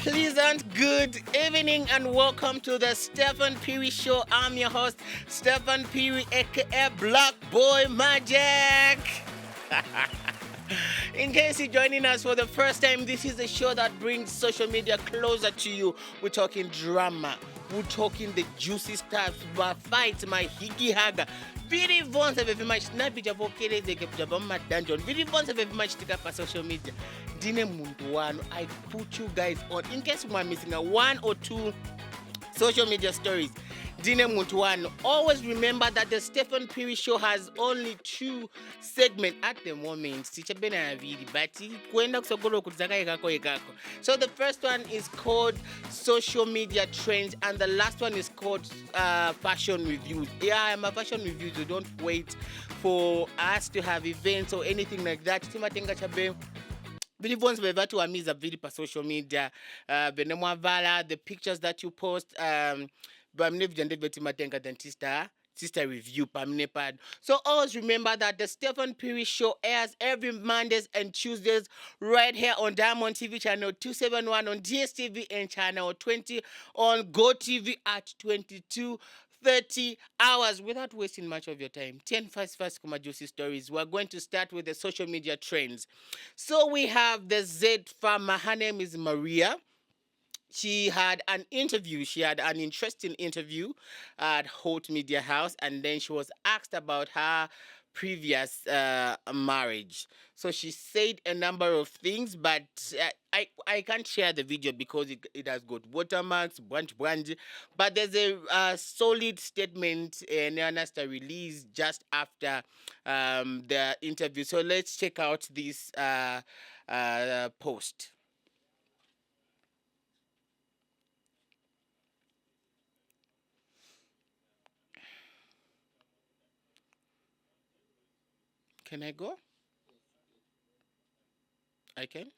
pleasant good evening and welcome to the Steffan Phiri Show. I'm your host, Steffan Phiri, aka Black Boy Magic. In case you're joining us for the first time, this is a show that brings social media closer to you. We're talking drama, we're talking the juicy stuff, my fights, my hiki haga. Phiri Vons have very much not be jabo kere they kept jabo my dungeon. Phiri Vons have very much take up on social media. Dine muntu wano, I put you guys on in case you are missing a one or two social media stories. Dine Muntuano. Always remember that the Steffan Phiri Show has only two segments at the moment. So the first one is called Social Media Trends and the last one is called Fashion Reviews. Yeah, I'm a fashion review, so don't wait for us to have events or anything like that. Vili ones weva to amiza vili pa social media venemwa vala the pictures that you post bamne vijande veti matenga dentista sister review pad. So always remember that the Steffan Phiri Show airs every Mondays and Tuesdays right here on Diamond TV channel 271 on DSTV and channel 20 on GoTV at 22:30 hours. Without wasting much of your time, 10 fast Kuma juicy stories. We're going to start with the social media trends. So we have the Zed Farmer. Her name is Maria. She had an interview. She had an interesting interview at Hot Media House, and then she was asked about her previous marriage. So she said a number of things, but I can't share the video because it has got watermarks, bunch. But there's a solid statement Nasta released just after the interview. So let's check out this post. Can I go? I can.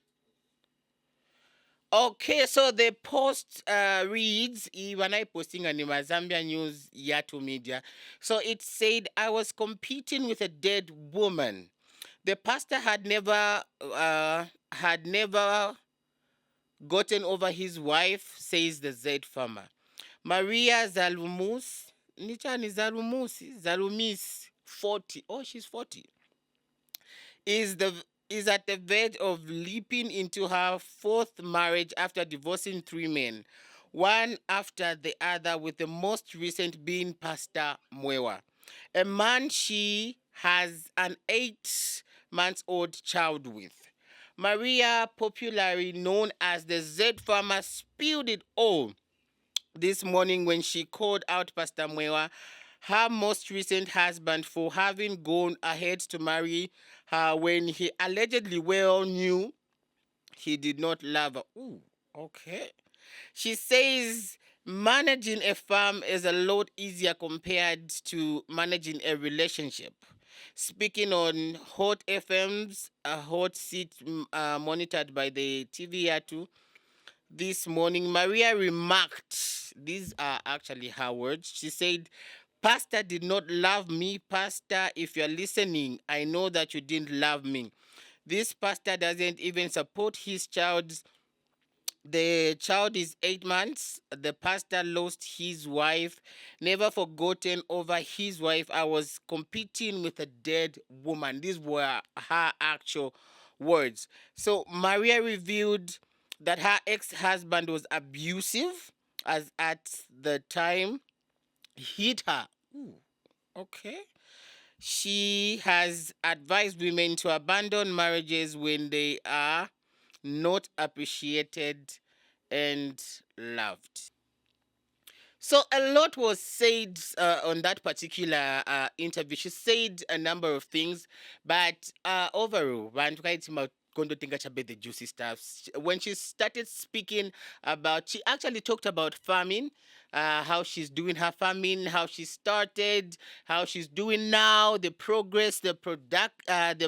Okay, so the post reads, when I posting on the Zambia News Yato Media. So it said, I was competing with a dead woman. The pastor had never gotten over his wife, says the Zed Farmer. Maria Zalumis, 40. Oh, she's 40. Is at the verge of leaping into her fourth marriage after divorcing three men, one after the other, with the most recent being Pastor Mwewa, a man she has an 8-month-old child with. Maria, popularly known as the Zed Farmer, spilled it all this morning when she called out Pastor Mwewa, her most recent husband, for having gone ahead to marry her when he allegedly well knew he did not love her. Ooh, okay. She says managing a farm is a lot easier compared to managing a relationship. Speaking on Hot FM's hot seat monitored by the TV2 this morning, Maria remarked, these are actually her words. She said, Pastor did not love me. Pastor, if you're listening, I know that you didn't love me. This pastor doesn't even support his child. The child is 8 months. The pastor lost his wife, never forgotten over his wife. I was competing with a dead woman. These were her actual words. So Maria revealed that her ex-husband was abusive, as at the time hit her. Ooh, okay. She has advised women to abandon marriages when they are not appreciated and loved. So a lot was said on that particular interview. She said a number of things, but overall, going to think about the juicy stuff. When she started speaking about, she actually talked about farming, how she's doing her farming, how she started, how she's doing now, the progress, the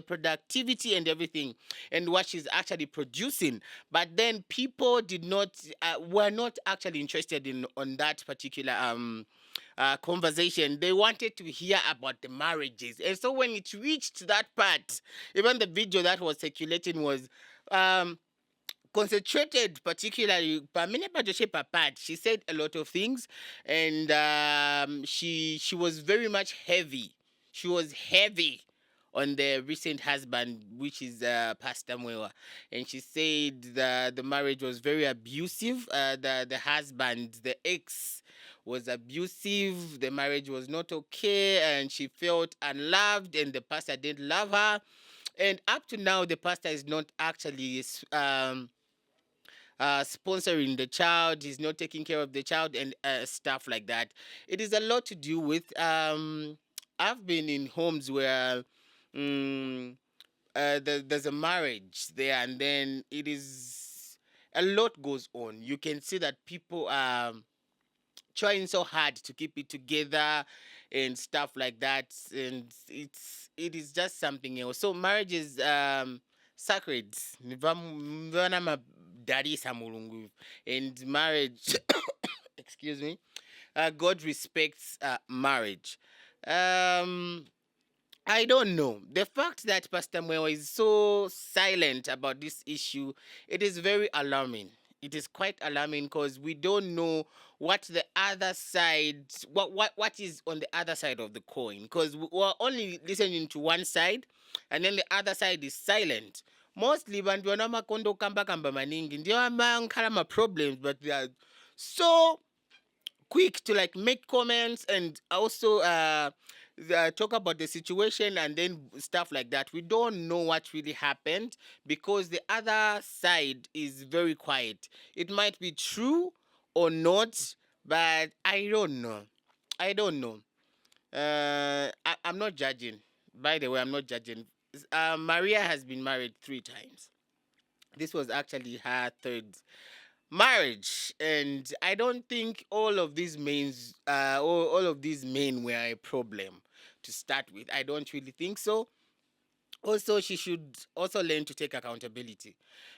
productivity and everything, and what she's actually producing. But then people were not actually interested in on that particular conversation. They wanted to hear about the marriages. And so when it reached that part, even the video that was circulating was concentrated particularly she said a lot of things, and she was very much heavy. She was heavy on the recent husband, which is Pastor Mwewa, and she said the marriage was very abusive. The husband, the ex, was abusive. The marriage was not okay, and she felt unloved, and the pastor didn't love her. And up to now, the pastor is not actually sponsoring the child. He's not taking care of the child and stuff like that. It is a lot to do with. I've been in homes where there's a marriage there, and then it is a lot goes on. You can see that people are trying so hard to keep it together and stuff like that, and it is just something else. So marriage is sacred. Mvana madarisa mulungu. And marriage excuse me, God respects marriage. I don't know. The fact that Pastor Mwewa is so silent about this issue, it is very alarming. It is quite alarming because we don't know what the other side, what is on the other side of the coin. Because we're only listening to one side, and then the other side is silent. Mostly, bantu wanamakondo kamba maningi ndio amakhala problems, but they are so quick to like make comments and also talk about the situation and then stuff like that. We don't know what really happened because the other side is very quiet. It might be true or not, but I don't know. I don't know. I'm not judging. By the way, I'm not judging. Maria has been married 3 times. This was actually her 3rd marriage, and I don't think all of these all of these men were a problem to start with. I don't really think so. Also, she should also learn to take accountability.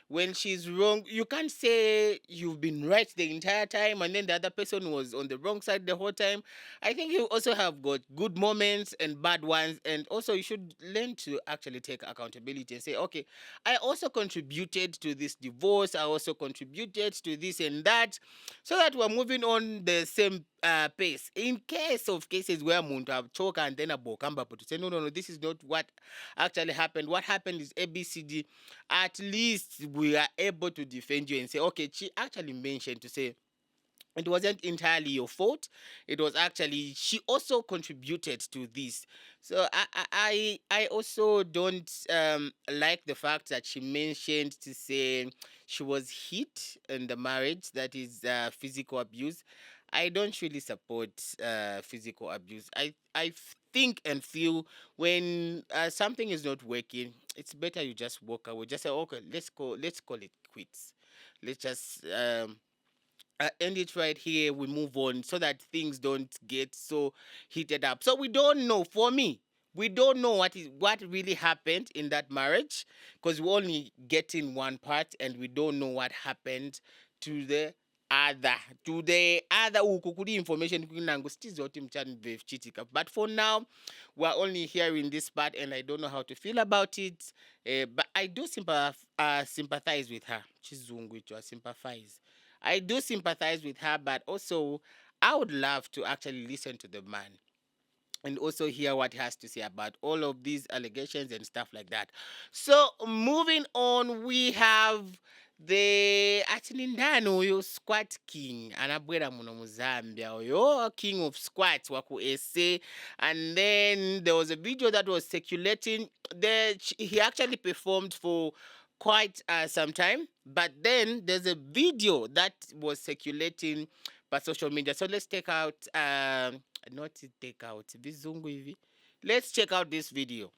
When she's wrong, you can't say you've been right the entire time and then the other person was on the wrong side the whole time. I think you also have got good moments and bad ones, and also you should learn to actually take accountability and say, okay, I also contributed to this divorce, I also contributed to this and that, so that we're moving on the same pace. In case of cases where muntu have choka and then a bokamba to say no, this is not what actually happened. What happened is ABCD. At least we are able to defend you and say, okay, she actually mentioned to say it wasn't entirely your fault. It was actually she also contributed to this. So I also don't like the fact that she mentioned to say she was hit in the marriage. That is physical abuse. I don't really support physical abuse. I think and feel when something is not working, it's better you just walk away. Just say, okay, let's call it quits. Let's just end it right here. We move on so that things don't get so heated up. So we don't know. For me, we don't know what really happened in that marriage because we only get in one part and we don't know what happened to the other ukukuli information kunango stizoti mchani chitika. But for now, we're only hearing this part and I don't know how to feel about it. But I do sympathize with her. Chizungu I sympathize. I do sympathize with her, but also I would love to actually listen to the man and also hear what he has to say about all of these allegations and stuff like that. So moving on, we have the atinindano oyo squat king anabwera muno mu Zambia oyo king of squats waku ese, and then there was a video that was circulating that he actually performed for quite some time, but then there's a video that was circulating by social media. So let's take out not to take out vizungu hivi. Let's check out this video.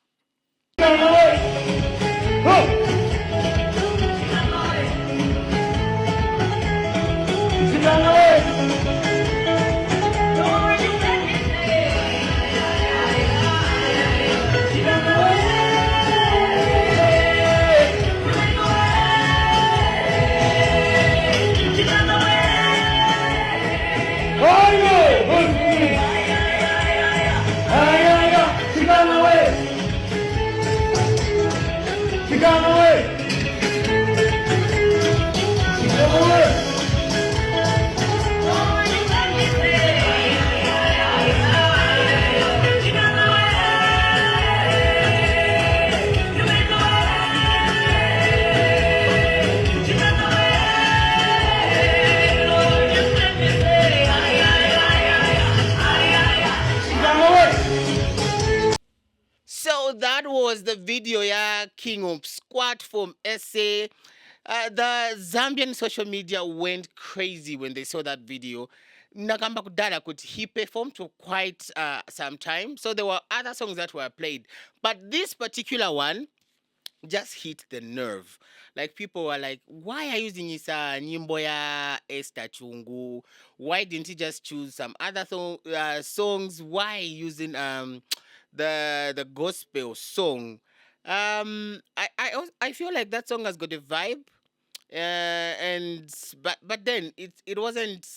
was the video ya King of Squat from SA. The Zambian social media went crazy when they saw that video. Nakamba Kudala could he performed for quite some time. So there were other songs that were played. But this particular one just hit the nerve. Like people were like, why are you using this nyimbo ya Esther Chungu? Why didn't he just choose some other songs? Why using the gospel song? I feel like that song has got a vibe. And but then it wasn't.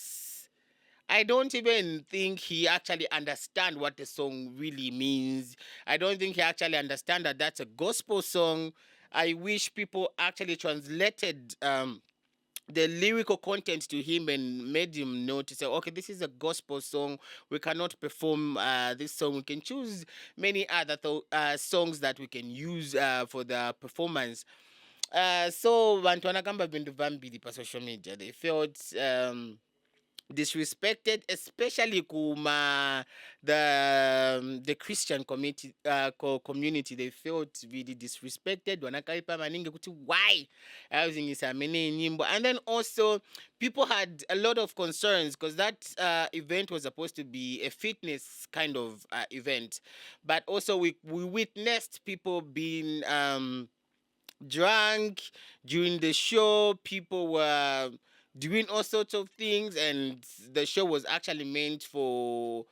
I don't even think he actually understand what the song really means. I don't think he actually understand that that's a gospel song. I wish people actually translated the lyrical content to him and made him know to say, okay, this is a gospel song. We cannot perform this song. We can choose many other songs that we can use for the performance. So vantu vanakamba vintu vambiri pa social media. They felt disrespected, especially the Christian community. Community, they felt really disrespected. Wanakaipa maningi kuti why using is many nyimbo, and then also people had a lot of concerns because that event was supposed to be a fitness kind of event, but also we witnessed people being drunk during the show. People were doing all sorts of things, and the show was actually meant for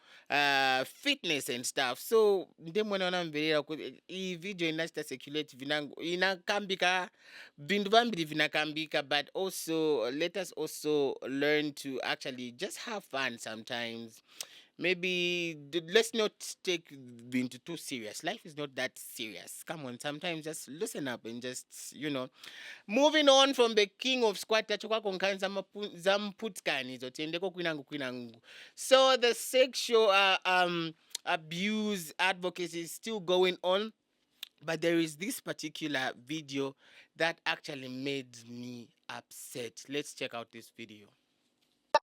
fitness and stuff. So ndemwena mverera kuti iyi video inachita circulate vinango inakambika vintu vambiri vinakambika, but also let us also learn to actually just have fun sometimes. Maybe let's not take into too serious. Life is not that serious. Come on, sometimes just listen up and just, moving on from the king of squat tachokwa konkhani zamputkani zotendeko kwinangu. So the sexual abuse advocacy is still going on, but there is this particular video that actually made me upset. Let's check out this video.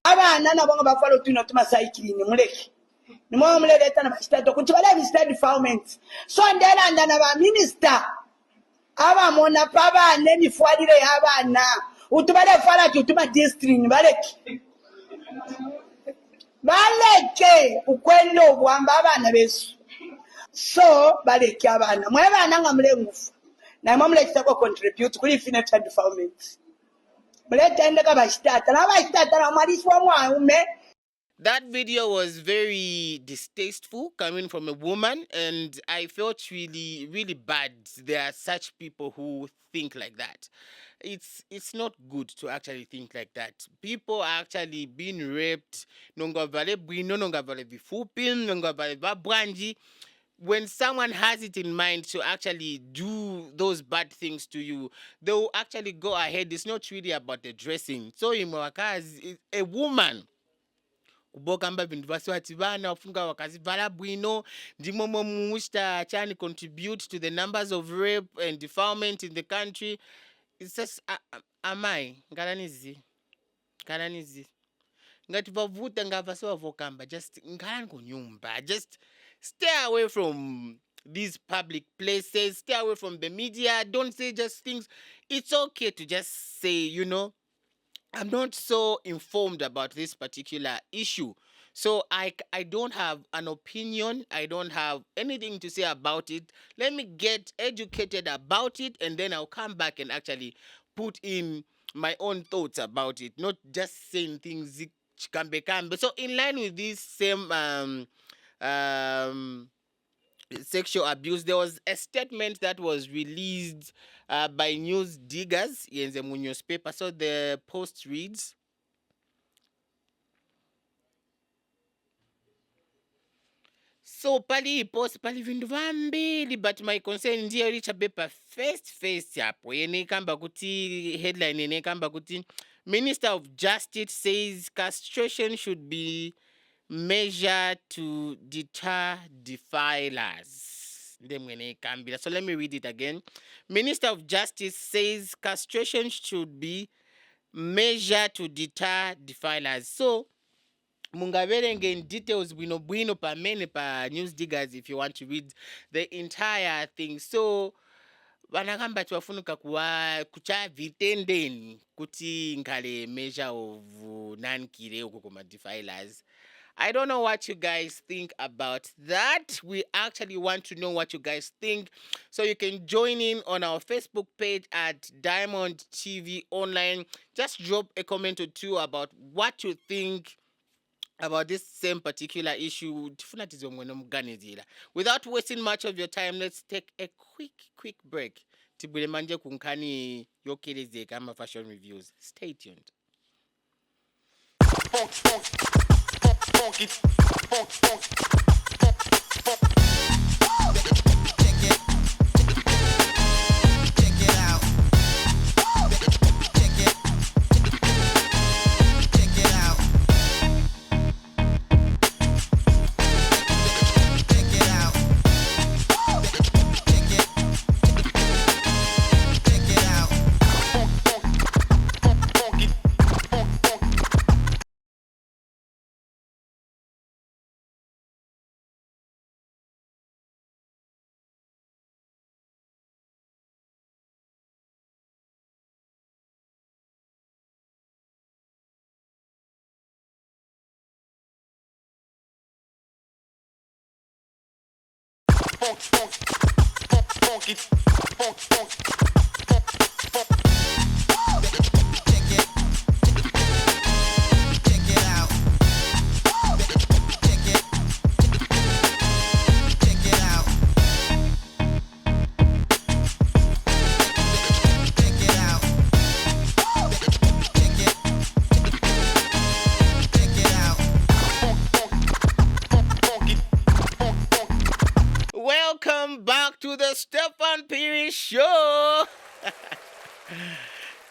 Abana nabo nga bafalo tuno tumasaikirini muleke nimwe muleta na bashitato kuti bale bistadi farmers so ndera ndana ba minister abamona pabane mifwadire y'abana utubale fala tutuma district baleke ukwendo bwamba abana besu so baleke abana mwe bana nga mulengufu na mwe muleta ko contribute kuri finance farmers. That video was very distasteful coming from a woman, and I felt really, really bad. There are such people who think like that. It's not good to actually think like that. People are actually being raped. When someone has it in mind to actually do those bad things to you, they will actually go ahead. It's not really about the dressing. So imwakazi a woman kubokamba vintu vasiwati vana wafunga wakazivala bwino ndimomo muwista chani contribute to the numbers of rape and defilement in the country. It's just amai ngalanizi ngati vavuta ngavasiwa vokamba just ngalani kunyumba, just stay away from these public places, stay away from the media. Don't say just things. It's okay to just say, I'm not so informed about this particular issue. So I don't have an opinion. I don't have anything to say about it. Let me get educated about it, and then I'll come back and actually put in my own thoughts about it, not just saying things kambe. So in line with this same sexual abuse, there was a statement that was released by news diggers in the newspaper. So the post reads, so pali post pali vindu vambili, but my concern ndiyo richa bepa first yapo yene kamba kuti headline yene kamba kuti Minister of Justice says castration should be measure to deter defilers. So let me read it again. Minister of Justice says castration should be measure to deter defilers. So mungaverenge in details bwino pamene pa news diggers if you want to read the entire thing. So vanakamba tivafunika kuchavhitendeni kuti ngale measure of nankire uko kuma-defilers. I don't know what you guys think about that. We actually want to know what you guys think. So you can join in on our Facebook page at Diamond TV Online. Just drop a comment or two about what you think about this same particular issue. Without wasting much of your time, let's take a quick break. Tibule manje kunkani yokelezeka ama fashion reviews. Stay tuned. Welcome back to the Steffan Phiri Show.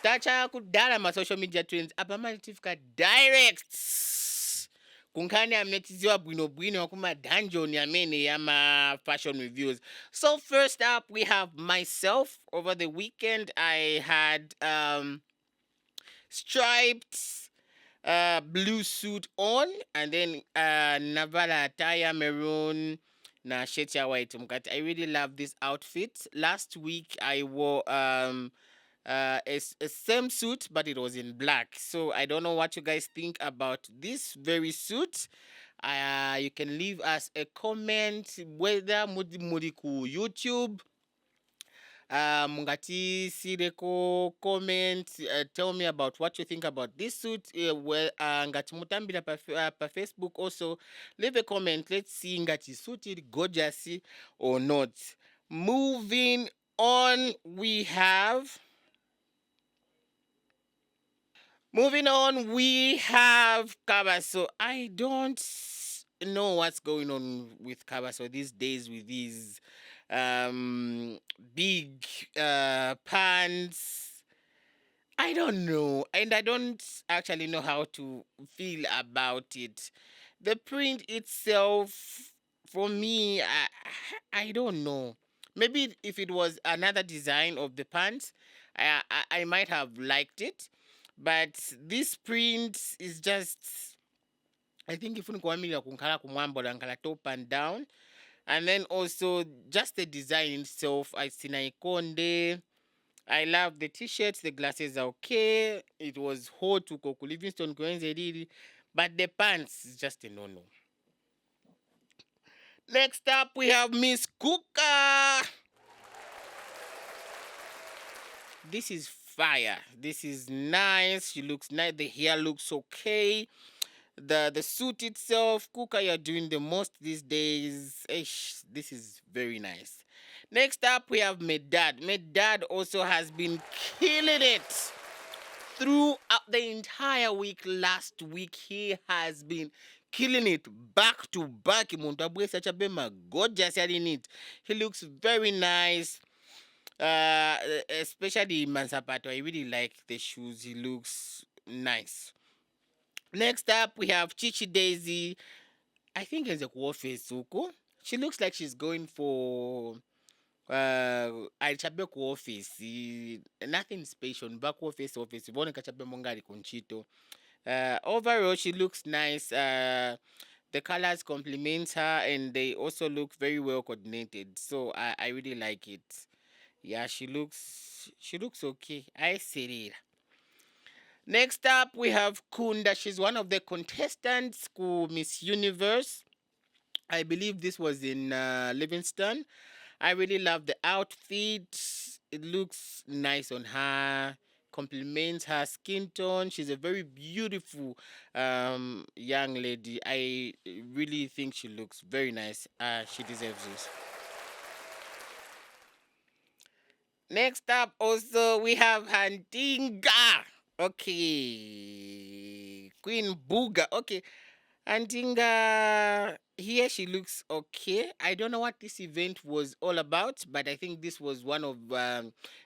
Tacha kudala ma social media trends abamalitifika direct kunkhani amnetiziwa bwino kuma dungeon yamene yama fashion reviews. So first up we have myself. Over the weekend I had striped blue suit on, and then navala attire maroon na shirt ya white mkati. I really love this outfit. Last week I wore a same suit, but it was in black. So I don't know what you guys think about this very suit. You can leave us a comment whether mudi ku YouTube. Mungati sireko comment, tell me about what you think about this suit. Ngati mutambira pa Facebook also, leave a comment. Let's see ngati suited gorgeous or not. Moving on, we have Kabaso. I don't know what's going on with Kabaso these days with these big pants. I don't know, and I don't actually know how to feel about it. The print itself, for me, I don't know. Maybe if it was another design of the pants, I might have liked it. But this print is just, I think if unikuamila kunkala kumwambo nkala top and down. And then also just the design itself, I Ikonde. I love the t-shirts, the glasses are okay. It was hot to Coco Livingston Kwenze, but the pants is just a no-no. Next up, we have Miss Kuka. This is fire. This is nice. She looks nice. The hair looks okay. The suit itself, Kuka, you're doing the most these days. Eish, this is very nice. Next up, we have Medad. Medad also has been killing it throughout the entire week. Last week, he has been killing it back to back. Gorgeous in it. He looks very nice. Especially Mansapato. I really like the shoes. He looks nice. Next up, we have Chichi Daisy. I think it's a Warface Suko. She looks like she's going for alichabe ku office, nothing special, back office. Ivone kachabe mongali kunchito. Overall, she looks nice. The colors complement her, and they also look very well coordinated. So I really like it. Yeah, she looks okay. I said it. Next up, we have Kunda. She's one of the contestants to Miss Universe. I believe this was in Livingston. I really love the outfit. It looks nice on her. Complements her skin tone. She's a very beautiful young lady. I really think she looks very nice. She deserves this. Next up, also we have Handinga. Okay, Queen Booga. Okay, Handinga. Here she looks okay. I don't know what this event was all about, but I think this was one of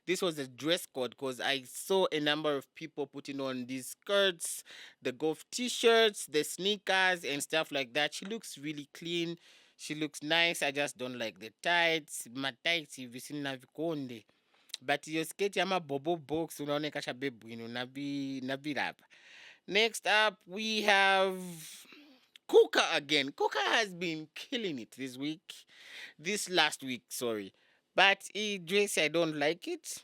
this was a dress code because I saw a number of people putting on these skirts, the golf t-shirts, the sneakers, and stuff like that. She looks really clean. She looks nice. I just don't like the tights. My tights hivi sina vikonde. But your skate yama bobo box unaoneka shabebwino navirapa. Next up we have Kuka again. Kuka has been killing it this last week, sorry. But dress, I don't like it.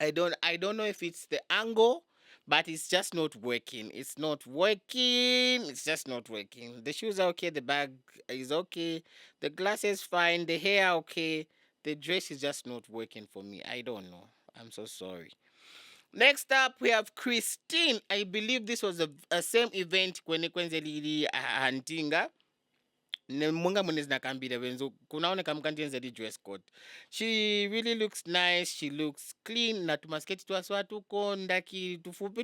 I don't know if it's the angle, but it's just not working. It's not working. It's just not working. The shoes are okay, the bag is okay, the glasses fine, the hair okay. The dress is just not working for me. I don't know. I'm so sorry. Next up, we have Christine. I believe this was a same event kwenye lili Hantinga. Munga mune zinakambira wenzo kunaoneka mkanjenza di dress code. She really looks nice. She looks clean. Na tumasketi tuaswa tuko ndaki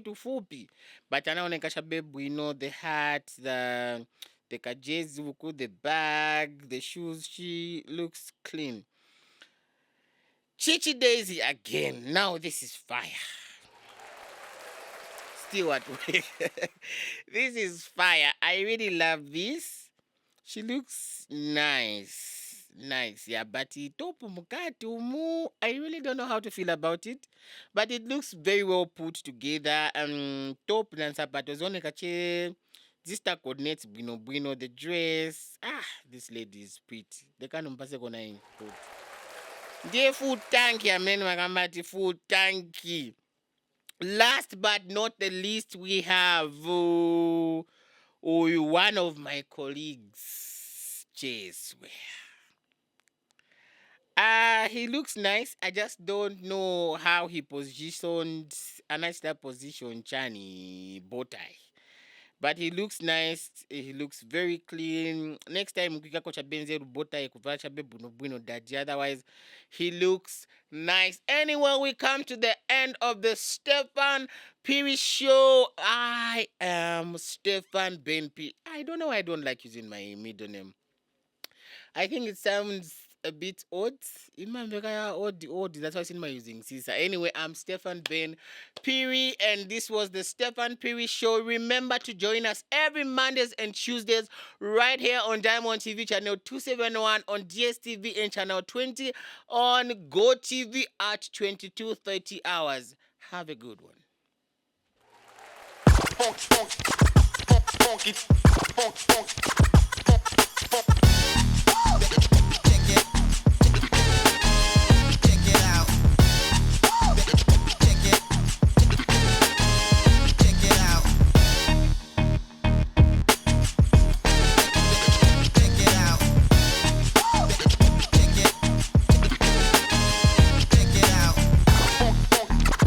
tufupi. But anaoneka shabebu, the hat, the kajezuku, the bag, the shoes. She looks clean. Chichi Daisy again. Now this is fire. Still at work. This is fire. I really love this. She looks nice. Nice, yeah. But top mukati umu, I really don't know how to feel about it. But it looks very well put together. Top and sapatos one kache. This coordinates bueno. The dress. This lady is pretty. They can't mpase kona in food. Dear food tanky, amen makamati food tanky. Last but not the least, we have one of my colleagues, Chase. He looks nice. I just don't know how he positioned a nice position Chani Botai. But he looks nice. He looks very clean. Next time ukikako cha benze Botai kuvaa cha bebuno daji. Otherwise, he looks nice. Anyway, we come to the end of the Steffan Phiri show. I am Steffan Ben P. I don't know why I don't like using my middle name. I think it sounds a bit odd. Odd. That's why I'm using Caesar. Anyway, I'm Steffan Ben Phiri, and this was the Steffan Phiri show. Remember to join us every Mondays and Tuesdays right here on Diamond TV channel 271, on DSTV and channel 20, on GoTV at 22:30 hours. Have a good one. Funk it.